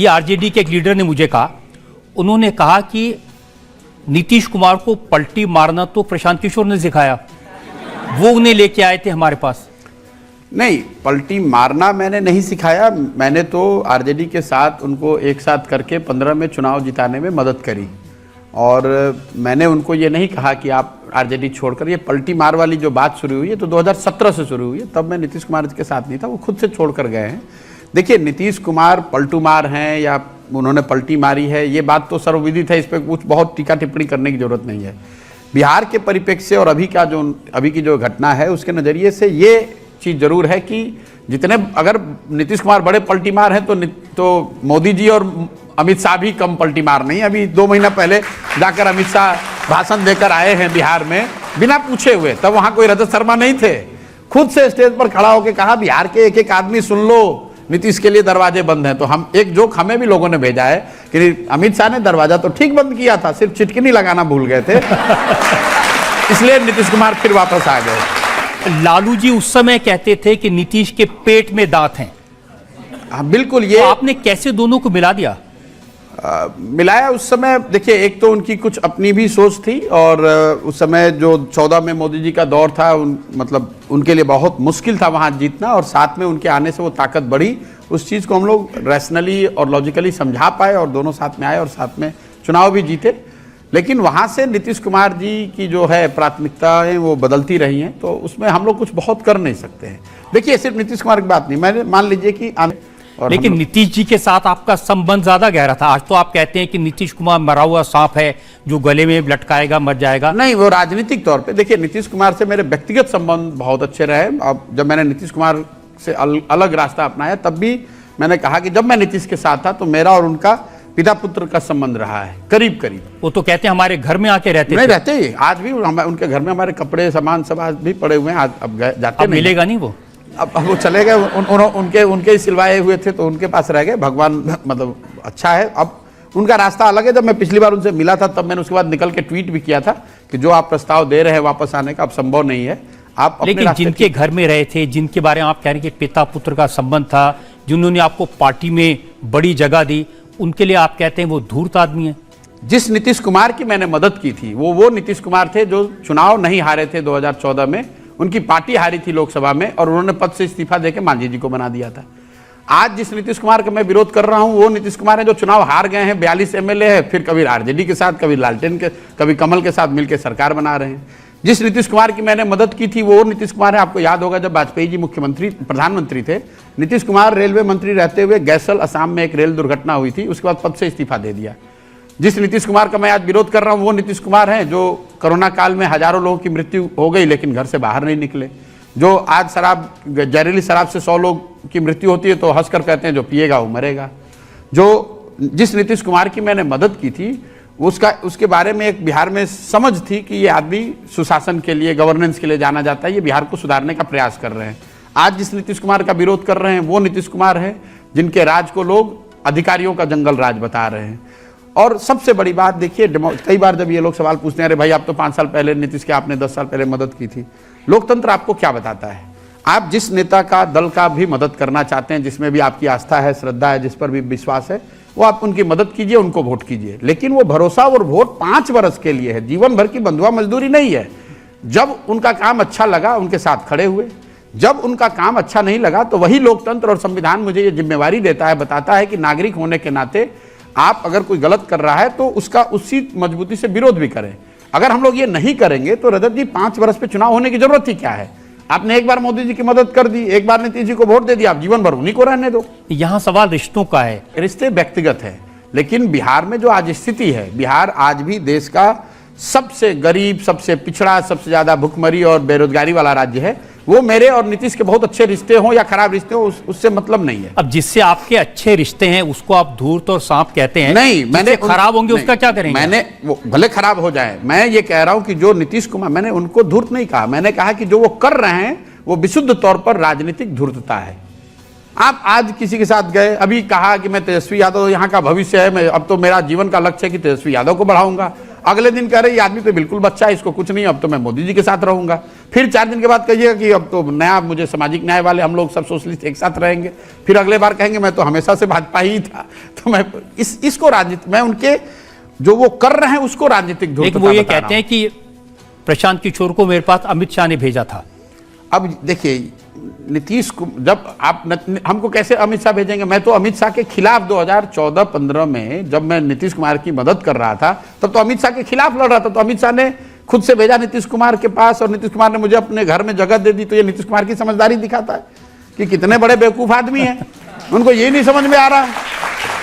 ये आरजेडी के एक लीडर ने मुझे कहा, उन्होंने कहा कि नीतीश कुमार को पलटी मारना तो प्रशांत किशोर ने सिखाया, वो उन्हें लेके आए थे हमारे पास। नहीं, पलटी मारना मैंने नहीं सिखाया। मैंने तो आरजेडी के साथ उनको एक साथ करके 15 में चुनाव जिताने में मदद करी, और मैंने उनको ये नहीं कहा कि आप आरजेडी छोड़कर, ये पलटी मार वाली जो बात शुरू हुई है तो 2017 से शुरू हुई है, तब मैं नीतीश कुमार के साथ नहीं था, वो खुद से छोड़कर गए हैं। देखिए, नीतीश कुमार पलटू मार हैं या उन्होंने पलटी मारी है, ये बात तो सर्वविदित है, इस पर कुछ बहुत टीका टिप्पणी करने की जरूरत नहीं है। बिहार के परिप्रेक्ष्य से और अभी की जो घटना है उसके नज़रिए से ये चीज़ जरूर है कि जितने, अगर नीतीश कुमार बड़े पलटी मार हैं तो मोदी जी और अमित शाह भी कम पलटी मार नहीं। अभी 2 महीना पहले जाकर अमित शाह भाषण देकर आए हैं बिहार में बिना पूछे हुए, तब वहां कोई रजत शर्मा नहीं थे, खुद से स्टेज पर खड़ा होकर कहा बिहार के एक एक आदमी सुन लो, नीतीश के लिए दरवाजे बंद हैं। तो हम एक जोक हमें भी लोगों ने भेजा है कि अमित शाह ने दरवाजा तो ठीक बंद किया था, सिर्फ चिटकिनी लगाना भूल गए थे इसलिए नीतीश कुमार फिर वापस आ गए। लालू जी उस समय कहते थे कि नीतीश के पेट में दांत हैं। हाँ बिल्कुल, ये तो आपने कैसे दोनों को मिला दिया? मिलाया उस समय। देखिए, एक तो उनकी कुछ अपनी भी सोच थी, और उस समय जो 14 में मोदी जी का दौर था, मतलब उनके लिए बहुत मुश्किल था वहां जीतना, और साथ में उनके आने से वो ताकत बढ़ी। उस चीज़ को हम लोग रैशनली और लॉजिकली समझा पाए और दोनों साथ में आए और साथ में चुनाव भी जीते। लेकिन वहां से नीतीश कुमार जी की जो है प्राथमिकताएं वो बदलती रही हैं, तो उसमें हम लोग कुछ बहुत कर नहीं सकते हैं। देखिए, सिर्फ नीतीश कुमार की बात नहीं, मैंने मान लीजिए कि लेकिन नीतीश जी के साथ आपका संबंध ज्यादा गहरा था। आज तो आप कहते हैं कि नीतीश कुमार मरा हुआ सांप है जो गले में लटकाएगा मर जाएगा। नहीं, वो राजनीतिक तौर पे देखिए, नीतीश कुमार से मेरे व्यक्तिगत संबंध बहुत अच्छे रहे। अब जब मैंने नीतीश कुमार से अलग रास्ता अपनाया, तब भी मैंने कहा कि जब मैं नीतीश के साथ था तो मेरा और उनका पिता पुत्र का संबंध रहा है, करीब करीब। वो तो कहते हैं हमारे घर में आके रहते नहीं रहते ही, आज भी उनके घर में हमारे कपड़े सामान सब आज भी पड़े हुए हैं। आज अब जाते नहीं, मिलेगा नहीं वो, अब वो चले गए। उनके सिलवाए हुए थे तो उनके पास रह गए। भगवान मतलब अच्छा है, अब उनका रास्ता अलग है। जब मैं पिछली बार उनसे मिला था तब मैंने उसके बाद निकल के ट्वीट भी किया था कि जो आप प्रस्ताव दे रहे हैं वापस आने का अब संभव नहीं है। आप लेकिन जिनके घर में रहे थे, जिनके बारे में आप कह रहे हैं कि पिता पुत्र का संबंध था, जिन्होंने आपको पार्टी में बड़ी जगह दी, उनके लिए आप कहते हैं वो धूर्त आदमी है? जिस नीतीश कुमार की मैंने मदद की थी वो नीतीश कुमार थे जो चुनाव नहीं हारे थे 2014 में। उनकी पार्टी हारी थी लोकसभा में और उन्होंने पद से इस्तीफा देकर मांझी जी को बना दिया था। आज जिस नीतीश कुमार का मैं विरोध कर रहा हूं वो नीतीश कुमार है जो चुनाव हार गए हैं, 42 एमएलए है, फिर कभी आरजेडी के साथ, कभी लालटेन के, कभी कमल के साथ मिलकर सरकार बना रहे हैं। जिस नीतीश कुमार की मैंने मदद की थी वो नीतीश कुमार है। आपको याद होगा जब वाजपेयी जी प्रधानमंत्री थे, नीतीश कुमार रेलवे मंत्री रहते हुए गैसल असम में एक रेल दुर्घटना हुई थी, उसके बाद पद से इस्तीफा दे दिया। जिस नीतीश कुमार का मैं आज विरोध कर रहा हूं वो नीतीश कुमार हैं जो कोरोना काल में हजारों लोगों की मृत्यु हो गई लेकिन घर से बाहर नहीं निकले। जो आज जहरीली शराब से 100 लोग की मृत्यु होती है तो हंसकर कहते हैं जो पिएगा वो मरेगा। जिस नीतीश कुमार की मैंने मदद की थी उसके बारे में एक बिहार में समझ थी कि ये आदमी सुशासन के लिए, गवर्नेंस के लिए जाना जाता है, ये बिहार को सुधारने का प्रयास कर रहे हैं। आज जिस नीतीश कुमार का विरोध कर रहे हैं वो नीतीश कुमार है जिनके राज को लोग अधिकारियों का जंगल राज बता रहे हैं। और सबसे बड़ी बात देखिए, कई बार जब ये लोग सवाल पूछते हैं, अरे भाई आप तो 5 साल पहले नीतीश के, आपने 10 साल पहले मदद की थी। लोकतंत्र आपको क्या बताता है? आप जिस नेता का, दल का भी मदद करना चाहते हैं, जिसमें भी आपकी आस्था है, श्रद्धा है, जिस पर भी विश्वास है, वो आप उनकी मदद कीजिए, उनको वोट कीजिए। लेकिन वो भरोसा और वोट 5 वर्ष के लिए है, जीवन भर की बंधुआ मजदूरी नहीं है। जब उनका काम अच्छा लगा उनके साथ खड़े हुए, जब उनका काम अच्छा नहीं लगा तो वही लोकतंत्र और संविधान मुझे ये जिम्मेवारी देता है, बताता है कि नागरिक होने के नाते आप अगर कोई गलत कर रहा है तो उसका उसी मजबूती से विरोध भी करें। अगर हम लोग ये नहीं करेंगे तो रजत जी 5 वर्ष पे चुनाव होने की जरूरत ही क्या है? आपने एक बार मोदी जी की मदद कर दी, एक बार नीतीश जी को वोट दे दिया, आप जीवन भर उन्हीं को रहने दो। यहां सवाल रिश्तों का है। रिश्ते व्यक्तिगत है, लेकिन बिहार में जो आज स्थिति है, बिहार आज भी देश का सबसे गरीब, सबसे पिछड़ा, सबसे ज्यादा भुखमरी और बेरोजगारी वाला राज्य है। वो मेरे और नीतीश के बहुत अच्छे रिश्ते हों या खराब रिश्ते हो उससे मतलब नहीं है। अब जिससे आपके अच्छे रिश्ते हैं उसको आप धूर्त और सांप कहते हैं। नहीं, मैंने खराब होंगे उसका क्या करेंगे? मैंने वो भले खराब हो जाए, मैं ये कह रहा हूं कि जो नीतीश कुमार, मैंने उनको धूर्त नहीं कहा, मैंने कहा कि जो वो कर रहे हैं वो विशुद्ध तौर पर राजनीतिक धूर्तता है। आप आज किसी के साथ गए, अभी कहा कि मैं तेजस्वी यादव यहाँ का भविष्य है, मैं अब तो मेरा जीवन का लक्ष्य है कि तेजस्वी यादव को बढ़ाऊंगा। अगले दिन कह रहे ये आदमी तो बिल्कुल बच्चा है, इसको कुछ नहीं, अब तो मैं मोदी जी के साथ रहूंगा। फिर 4 दिन के बाद कहिएगा कि अब तो नया मुझे सामाजिक न्याय वाले हम लोग सब सोशलिस्ट एक साथ रहेंगे, फिर अगले बार कहेंगे मैं तो हमेशा से भाजपा ही था। तो मैं इसको राजनीति, मैं उनके जो वो कर रहे हैं उसको राजनीतिक धूर्तता लेकिन वो ये कहते हैं कि प्रशांत किशोर को मेरे पास अमित शाह ने भेजा था। अब देखिए नीतीश को जब आप हमको कैसे अमित शाह भेजेंगे? मैं तो अमित शाह के खिलाफ 2014-15 में जब मैं नीतीश कुमार की मदद कर रहा था तब तो अमित शाह के खिलाफ लड़ रहा था, तो अमित शाह ने खुद से भेजा नीतीश कुमार के पास और नीतीश कुमार ने मुझे अपने घर में जगह दे दी। तो ये नीतीश कुमार की समझदारी दिखाता है कि कितने बड़े बेवकूफ आदमी हैं। उनको ये नहीं समझ में आ रहा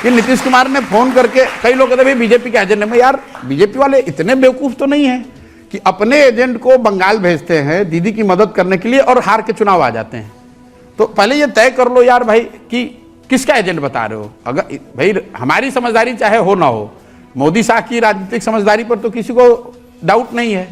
कि नीतीश कुमार ने फोन करके, कई लोग कहते हैं बीजेपी के एजेंडे में, यार बीजेपी वाले इतने बेवकूफ तो नहीं है कि अपने एजेंट को बंगाल भेजते हैं दीदी की मदद करने के लिए और हार के चुनाव आ जाते हैं। तो पहले ये तय कर लो यार भाई कि किसका एजेंट बता रहे हो। अगर भाई हमारी समझदारी चाहे हो ना हो, मोदी शाह की राजनीतिक समझदारी पर तो किसी को डाउट नहीं है।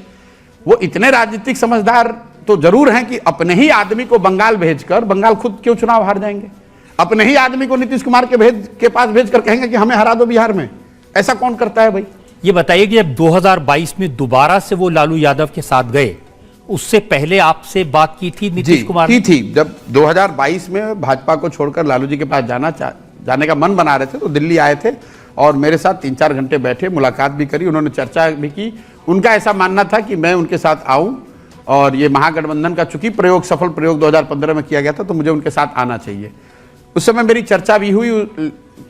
वो इतने राजनीतिक समझदार तो जरूर हैं कि अपने ही आदमी को बंगाल भेजकर, बंगाल खुद क्यों चुनाव हार जाएंगे? अपने ही आदमी को नीतीश कुमार के पास भेजकर कहेंगे कि हमें हरा दो बिहार में। ऐसा कौन करता है भाई? ये बताइए कि जब 2022 में दोबारा से वो लालू यादव के साथ गए, उससे पहले आपसे बात की थी नीतीश कुमार की थी? जब 2022 में भाजपा को छोड़कर लालू जी के पास जाने का मन बना रहे थे तो दिल्ली आए थे और मेरे साथ 3-4 घंटे बैठे, मुलाकात भी करी, उन्होंने चर्चा भी की। उनका ऐसा मानना था कि मैं उनके साथ आऊं और ये महागठबंधन का चूंकि सफल प्रयोग 2015 में किया गया था तो मुझे उनके साथ आना चाहिए। उस समय मेरी चर्चा भी हुई,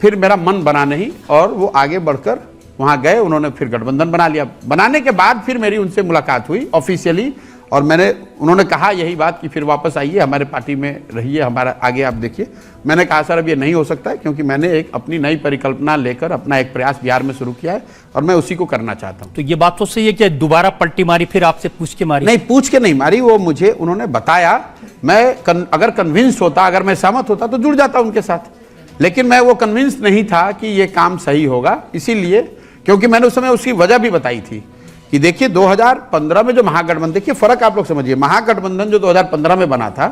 फिर मेरा मन बना नहीं और वो आगे बढ़कर वहां गए, उन्होंने फिर गठबंधन बना लिया। बनाने के बाद फिर मेरी उनसे मुलाकात हुई ऑफिशियली और उन्होंने कहा यही बात कि फिर वापस आइए, हमारे पार्टी में रहिए, हमारा आगे आप देखिए। मैंने कहा सर अब ये नहीं हो सकता है क्योंकि मैंने एक अपनी नई परिकल्पना लेकर अपना एक प्रयास बिहार में शुरू किया है और मैं उसी को करना चाहता हूं। तो ये बात तो सही है कि दोबारा पलटी मारी, फिर आपसे पूछ के मारी? नहीं, पूछ के नहीं मारी, वो मुझे उन्होंने बताया। मैं अगर कन्विंस होता, अगर मैं सहमत होता तो जुड़ जाता उनके साथ, लेकिन मैं वो कन्विंस नहीं था कि ये काम सही होगा। इसीलिए क्योंकि मैंने उस समय उसकी वजह भी बताई थी कि देखिए 2015 में जो महागठबंधन, देखिए फर्क आप लोग समझिए, महागठबंधन जो 2015 में बना था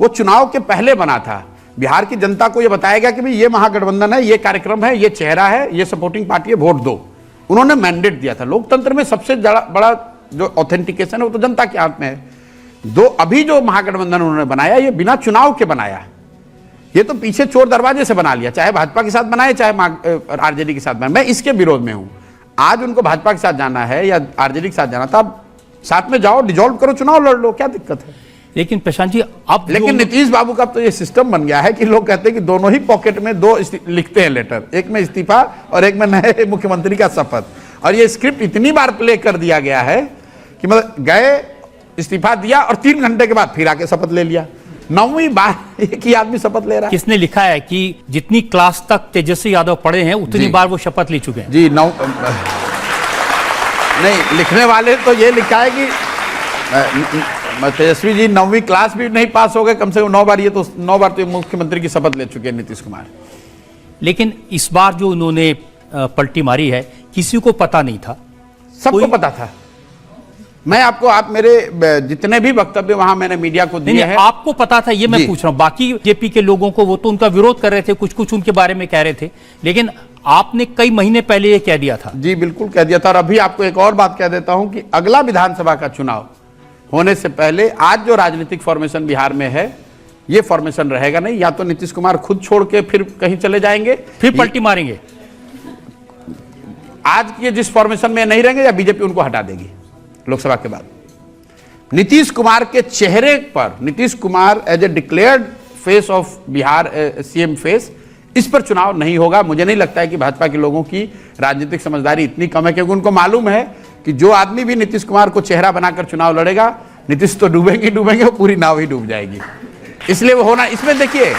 वो चुनाव के पहले बना था। बिहार की जनता को ये बताया गया कि भाई ये महागठबंधन है, ये कार्यक्रम है, ये चेहरा है, ये सपोर्टिंग पार्टी है, वोट दो। उन्होंने मैंडेट दिया था। लोकतंत्र में सबसे बड़ा जो ऑथेंटिकेशन है वो तो जनता के हाथ में है। अभी जो महागठबंधन उन्होंने बनाया ये बिना चुनाव के बनाया, ये तो पीछे चोर दरवाजे से बना लिया, चाहे भाजपा के साथ बनाए चाहे आरजेडी के साथ बनाए। मैं इसके विरोध में हूं। आज उनको भाजपा के साथ जाना है या आरजेडी के साथ जाना था, साथ में जाओ, डिसॉल्व करो, चुनाव लड़ लो, क्या दिक्कत है? लेकिन प्रशांत जी अब लेकिन नीतीश बाबू का तो ये सिस्टम बन गया है कि लोग कहते हैं कि दोनों ही पॉकेट में दो लिखते हैं लेटर, एक में इस्तीफा और एक में नए मुख्यमंत्री का शपथ। और ये स्क्रिप्ट इतनी बार प्ले कर दिया गया है कि मतलब गए, इस्तीफा दिया और 3 घंटे के बाद फिर आके शपथ ले लिया। 9वीं बार एक ही आदमी शपथ ले रहा है। किसने लिखा है कि जितनी क्लास तक तेजस्वी यादव पढ़े हैं उतनी बार वो शपथ ले चुके हैं? जी, नहीं, लिखने वाले तो ये लिखा है कि तेजस्वी जी 9वीं क्लास भी नहीं पास हो गए, कम से कम 9 बार, ये तो 9 बार तो मुख्यमंत्री की शपथ ले चुके हैं नीतीश कुमार। लेकिन इस बार जो उन्होंने पलटी मारी है किसी को पता नहीं था? सबको पता था। मैं आप मेरे जितने भी वक्तव्य वहां मैंने मीडिया को दिए हैं, आपको पता था, ये मैं पूछ रहा हूं। बाकी जेपी के लोगों को वो तो उनका विरोध कर रहे थे, कुछ उनके बारे में कह रहे थे, लेकिन आपने कई महीने पहले ये कह दिया था। जी बिल्कुल कह दिया था। और अभी आपको एक और बात कह देता हूं कि अगला विधानसभा का चुनाव होने से पहले आज जो राजनीतिक फॉर्मेशन बिहार में है ये फॉर्मेशन रहेगा नहीं। या तो नीतीश कुमार खुद छोड़ के फिर कहीं चले जाएंगे, फिर पलटी मारेंगे, आज के जिस फॉर्मेशन में नहीं रहेंगे, या बीजेपी उनको हटा देगी लोकसभा के बाद। नीतीश कुमार के चेहरे पर, Nitish Kumar as a declared face of Bihar, CM face, इस पर चुनाव नहीं होगा। मुझे नहीं लगता है कि भाजपा के लोगों की राजनीतिक समझदारी इतनी कम है, क्योंकि उनको मालूम है कि जो आदमी भी नीतीश कुमार को चेहरा बनाकर चुनाव लड़ेगा, नीतीश तो डूबेंगे, वो पूरी नाव ही डूब जाएगी। इसलिए वो होना, इसमें देखिए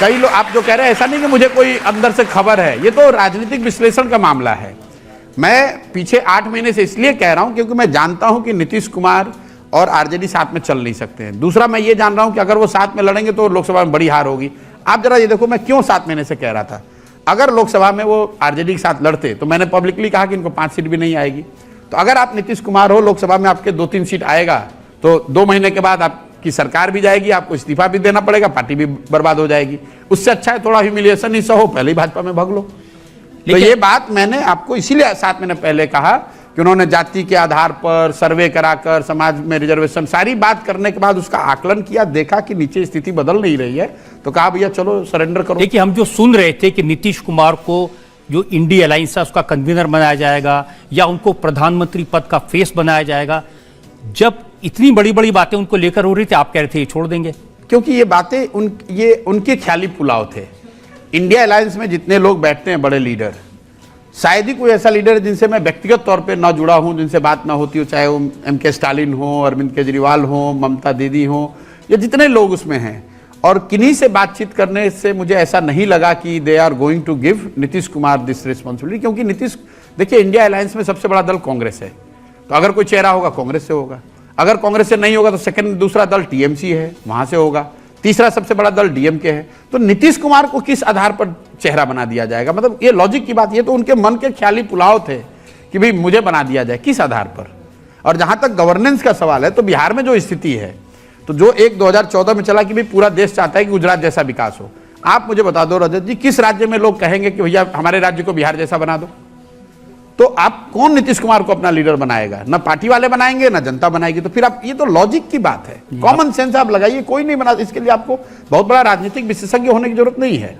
कई लोग आप जो कह रहे हैं, ऐसा नहीं कि मुझे कोई अंदर से खबर है, ये तो राजनीतिक विश्लेषण का मामला है। मैं पीछे 8 महीने से इसलिए कह रहा हूं क्योंकि मैं जानता हूं कि नीतीश कुमार और आरजेडी साथ में चल नहीं सकते हैं। दूसरा, मैं ये जान रहा हूं कि अगर वो साथ में लड़ेंगे तो लोकसभा में बड़ी हार होगी। आप जरा ये देखो, मैं क्यों 7 महीने से कह रहा था, अगर लोकसभा में वो आरजेडी के साथ लड़ते तो मैंने पब्लिकली कहा कि इनको 5 सीट भी नहीं आएगी। तो अगर आप नीतीश कुमार हो, लोकसभा में आपके 2-3 सीट आएगा तो 2 महीने के बाद आपकी सरकार भी जाएगी, आपको इस्तीफा भी देना पड़ेगा, पार्टी भी बर्बाद हो जाएगी। उससे अच्छा है थोड़ा ह्यूमिलिएशन ही सहो, पहले ही भाजपा में भाग लो। तो ये बात मैंने आपको इसीलिए 7 महीने पहले कहा कि उन्होंने जाति के आधार पर सर्वे कराकर समाज में रिजर्वेशन सारी बात करने के बाद उसका आकलन किया, देखा कि नीचे स्थिति बदल नहीं रही है, तो कहा भैया चलो सरेंडर करो। देखिए, हम जो सुन रहे थे कि नीतीश कुमार को जो इंडी अलायंस है उसका कन्वीनर बनाया जाएगा या उनको प्रधानमंत्री पद का फेस बनाया जाएगा, जब इतनी बड़ी बड़ी बातें उनको लेकर हो रही थी, आप कह रहे थे ये छोड़ देंगे? क्योंकि ये बातें ये उनके ख्याली पुलाव थे। इंडिया अलायंस में जितने लोग बैठते हैं बड़े लीडर, शायद ही कोई ऐसा लीडर है जिनसे मैं व्यक्तिगत तौर पे ना जुड़ा हूं, जिनसे बात ना होती हो, चाहे वो M.K. स्टालिन हो, अरविंद केजरीवाल हो, ममता दीदी हो, या जितने लोग उसमें हैं, और किन्हीं से बातचीत करने से मुझे ऐसा नहीं लगा कि they are going to give Nitish Kumar this responsibility. क्योंकि नीतीश, देखिए, इंडिया अलायंस में सबसे बड़ा दल कांग्रेस है, तो अगर कोई चेहरा होगा कांग्रेस से होगा, अगर कांग्रेस से नहीं होगा तो दूसरा दल टीएमसी है, वहां से होगा, तीसरा सबसे बड़ा दल डीएमके है। तो नीतीश कुमार को किस आधार पर चेहरा बना दिया जाएगा? मतलब ये लॉजिक की बात, ये तो उनके मन के ख्याली पुलाव थे कि भाई मुझे बना दिया जाए, किस आधार पर? और जहां तक गवर्नेंस का सवाल है, तो बिहार में जो स्थिति है, तो जो 2014 में चला कि भाई पूरा देश चाहता है कि गुजरात जैसा विकास हो, आप मुझे बता दो रजत जी, किस राज्य में लोग कहेंगे कि भैया हमारे राज्य को बिहार जैसा बना दो? तो आप कौन नीतीश कुमार को अपना लीडर बनाएगा? ना पार्टी वाले बनाएंगे, ना जनता बनाएगी। तो फिर आप, ये तो लॉजिक की बात है, कॉमन सेंस आप लगाइए, कोई नहीं बना। इसके लिए आपको बहुत बड़ा राजनीतिक विशेषज्ञ होने की जरूरत नहीं है।